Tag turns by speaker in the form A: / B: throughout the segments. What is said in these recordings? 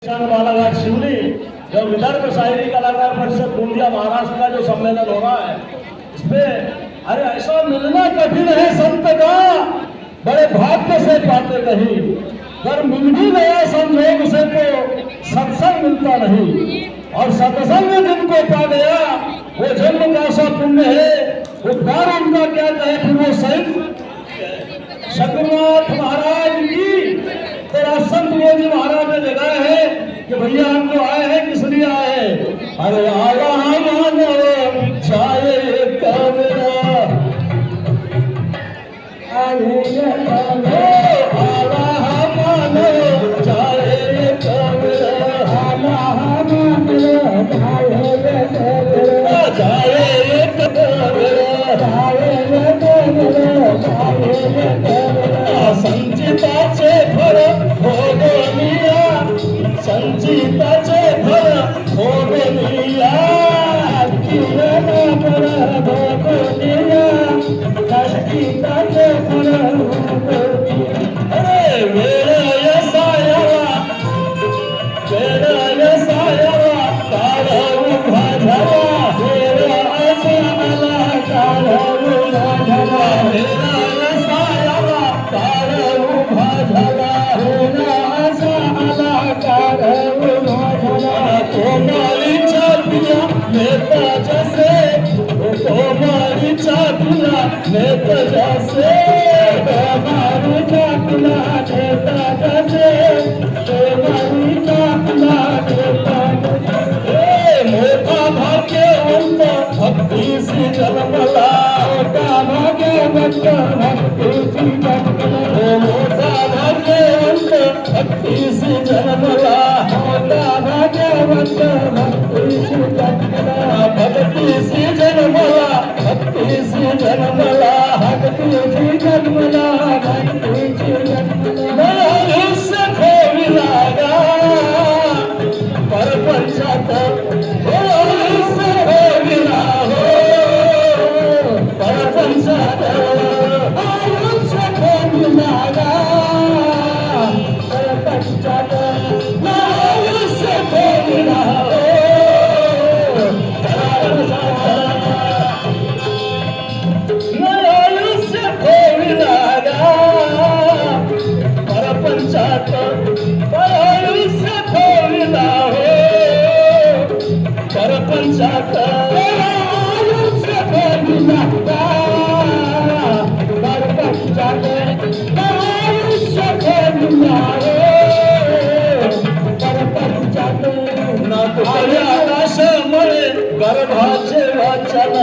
A: बालाघाट शिवली जो विदर्भ शायरी कलाकार परिषद गोंदिया महाराष्ट्र का जो सम्मेलन हो रहा है इसपे अरे ऐसा मिलना कठिन है संत का बड़े भाग्य से पाते कहीं अगर मिल भी गया संजोग से तो सत्संग मिलता नहीं और सत्संग जिनको पा गया वो जन्म का सा पुण्य है उपकार उनका क्या कहे कि वो संत शंकरनाथ महाराज की तेरा संत योगी महाराज ने जगाया है कि भैया हम जो आए हैं किस लिए आए हैं। अरे आला मानो चाहे कमरा आला मानो चाहे कमरा आला मानो चाहे संचिताचे फळ भोगनिया संचिताचे फळ भोगनिया किरण फळ भोगनिया संचिताचे फळ भोगनिया अरे वेळ यसायाला काळ उभा झाला वेळ असाला काळ उभा झाला नेता जैसे हमारी चाकला नेता जैसे हमारी चाकला नेता जैसे मोटा भाग्यवंत भक्ति से जन्मला मोटा भाग्यवंत भक्ति से जन्मला मोटा भाग्यवंत भक्ति से जन्मला मोटा भाग्यवंत भक्ति से जन्मला भक्ति से जन्मला भक्ति से जन्मला भक्ति से जन्मला भक्ति से जन्मला उससे खोविलागा परपंचात उससे खोविला हो परपंचात उससे खोविलागा परपंचात उससे खोविला हो परपंचात परपंचात परपंचात ना तुकडे आकाश मळे गर्भाचे वाचन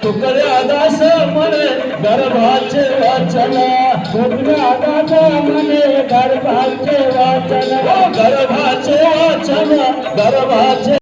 A: तुकडे आकाश मळे गर्भाचे वाचन तुकडे आकाश मळे गर्भाचे वाचन गर्भाचे वाचन गर्भाचे